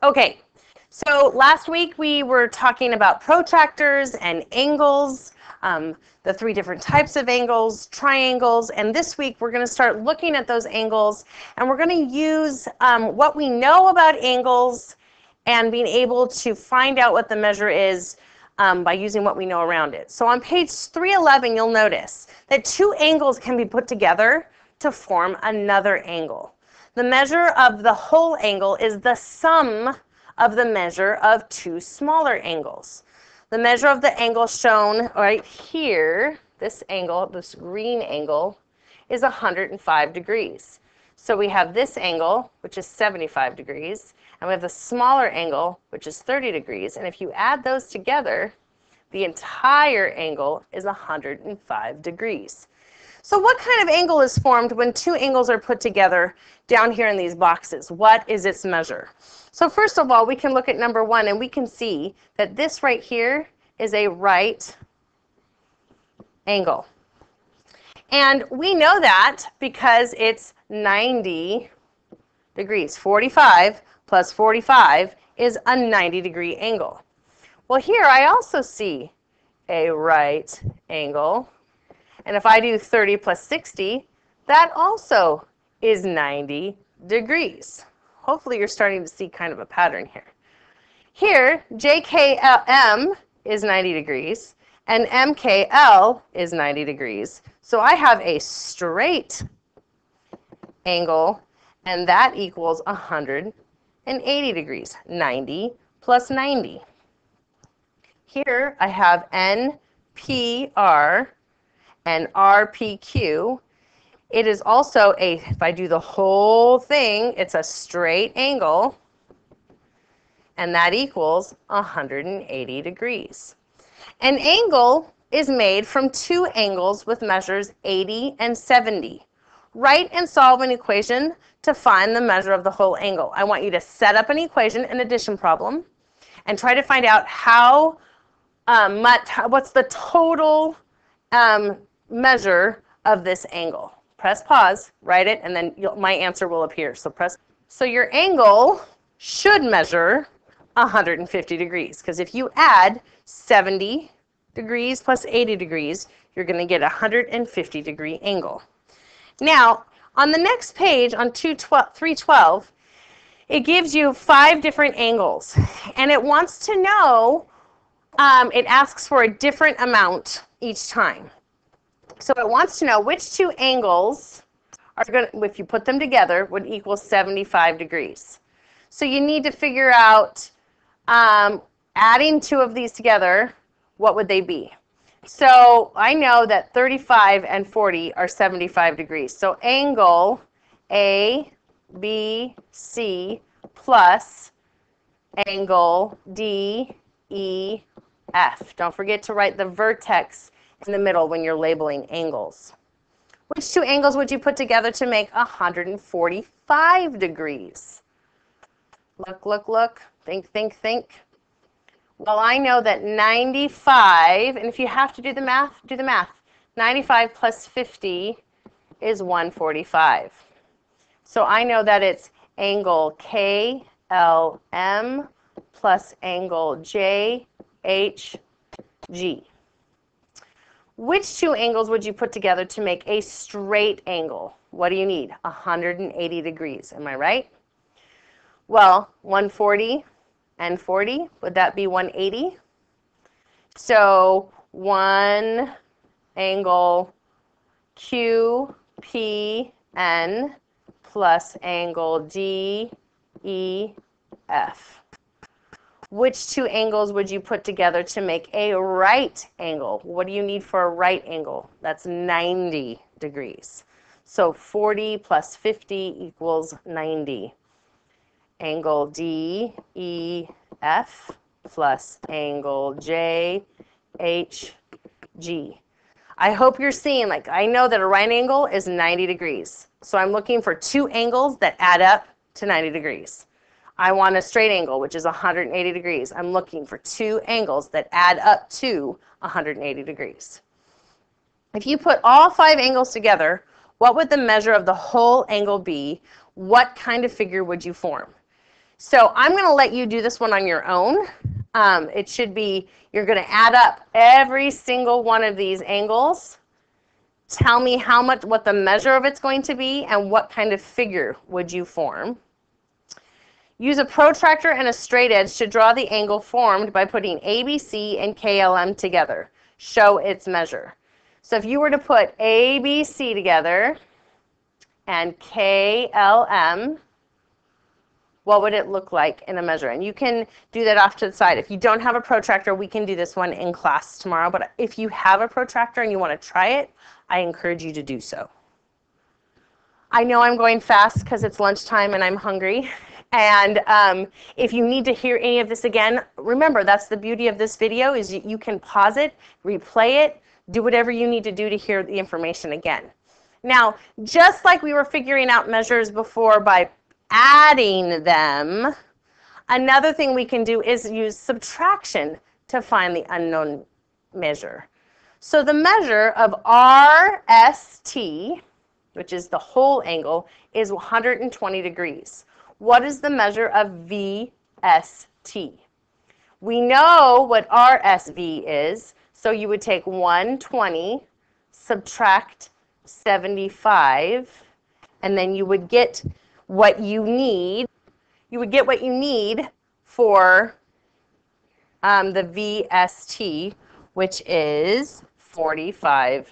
Okay, so last week we were talking about protractors and angles, the three different types of angles, triangles, and this week we're going to start looking at those angles, and we're going to use what we know about angles and being able to find out what the measure is by using what we know around it. So on page 311, you'll notice that two angles can be put together to form another angle. The measure of the whole angle is the sum of the measure of two smaller angles. The measure of the angle shown right here, this angle, this green angle, is 105 degrees. So we have this angle, which is 75 degrees, and we have the smaller angle, which is 30 degrees. And if you add those together, the entire angle is 105 degrees. So what kind of angle is formed when two angles are put together down here in these boxes? What is its measure? So first of all, we can look at number one, and we can see that this right here is a right angle. And we know that because it's 90 degrees. 45 plus 45 is a 90-degree angle. Well, here I also see a right angle. And if I do 30 plus 60, that also is 90 degrees. Hopefully you're starting to see kind of a pattern here. Here, JKM is 90 degrees, and MKL is 90 degrees. So I have a straight angle, and that equals 180 degrees. 90 plus 90. Here I have NPR and RPQ. It is also if I do the whole thing, it's a straight angle, and that equals 180 degrees. An angle is made from two angles with measures 80 and 70. Write and solve an equation to find the measure of the whole angle. I want you to set up an equation, an addition problem, and try to find out how what's the total measure of this angle. Press pause, write it, and then my answer will appear. So your angle should measure 150 degrees, because if you add 70 degrees plus 80 degrees, you're going to get a 150-degree angle. Now, on the next page, on 312, it gives you 5 different angles, and it wants to know, it asks for a different amount each time. So it wants to know which two angles are going to, if you put them together, would equal 75 degrees. So you need to figure out, adding two of these together, what would they be? So I know that 35 and 40 are 75 degrees. So angle ABC plus angle DEF. Don't forget to write the vertex in the middle when you're labeling angles. Which two angles would you put together to make 145 degrees? Look, look, look. Think, think, think. Well, I know that 95, and if you have to do the math, do the math. 95 plus 50 is 145. So I know that it's angle KLM plus angle JHG. Which two angles would you put together to make a straight angle? What do you need? 180 degrees. Am I right? Well, 140 and 40, would that be 180? So one angle QPN plus angle DEF. Which two angles would you put together to make a right angle? What do you need for a right angle? That's 90 degrees. So 40 plus 50 equals 90. Angle DEF plus angle JHG. I hope you're seeing, like, I know that a right angle is 90 degrees. So I'm looking for two angles that add up to 90 degrees. I want a straight angle, which is 180 degrees. I'm looking for two angles that add up to 180 degrees. If you put all 5 angles together, what would the measure of the whole angle be? What kind of figure would you form? So I'm going to let you do this one on your own. It should be, you're going to add up every single one of these angles. Tell me how much, what the measure of it's going to be, and what kind of figure would you form. Use a protractor and a straight edge to draw the angle formed by putting ABC and KLM together. Show its measure. So if you were to put ABC together and KLM, what would it look like in a measure? And you can do that off to the side. If you don't have a protractor, we can do this one in class tomorrow. But if you have a protractor and you want to try it, I encourage you to do so. I know I'm going fast because it's lunchtime and I'm hungry. And if you need to hear any of this again, remember, that's the beauty of this video, is you can pause it, replay it, do whatever you need to do to hear the information again. Now, just like we were figuring out measures before by adding them, another thing we can do is use subtraction to find the unknown measure. So the measure of RST, which is the whole angle, is 120 degrees. What is the measure of VST? We know what RSV is, so you would take 120, subtract 75, and then you would get what you need. You would get what you need for the VST, which is 45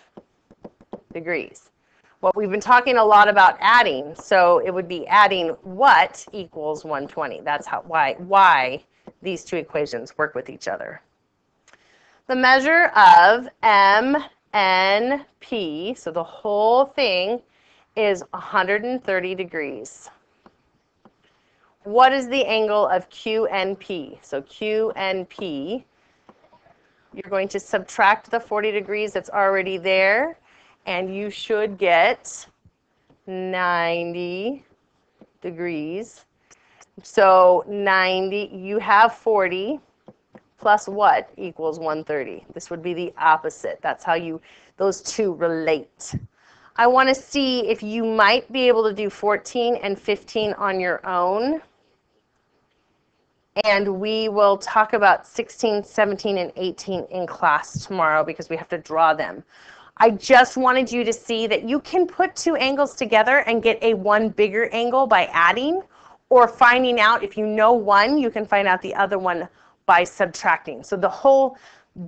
degrees. What we've been talking a lot about adding, so it would be adding what equals 120. That's why these two equations work with each other. The measure of MNP, so the whole thing, is 130 degrees. What is the angle of QNP? So QNP, you're going to subtract the 40 degrees that's already there, and you should get 90 degrees. So 90, you have 40 plus what equals 130? This would be the opposite. That's how those two relate. I want to see if you might be able to do 14 and 15 on your own. And we will talk about 16, 17, and 18 in class tomorrow because we have to draw them. I just wanted you to see that you can put two angles together and get a one bigger angle by adding, or finding out, if you know one, you can find out the other one by subtracting. So the whole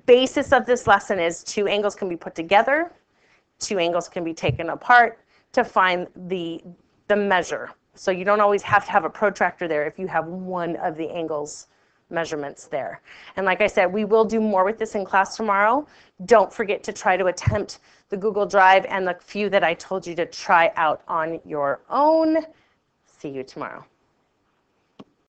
basis of this lesson is two angles can be put together, two angles can be taken apart to find the measure. So you don't always have to have a protractor there if you have one of the angles measurements there. And like I said, we will do more with this in class tomorrow. Don't forget to try to attempt the Google Drive and the few that I told you to try out on your own. See you tomorrow.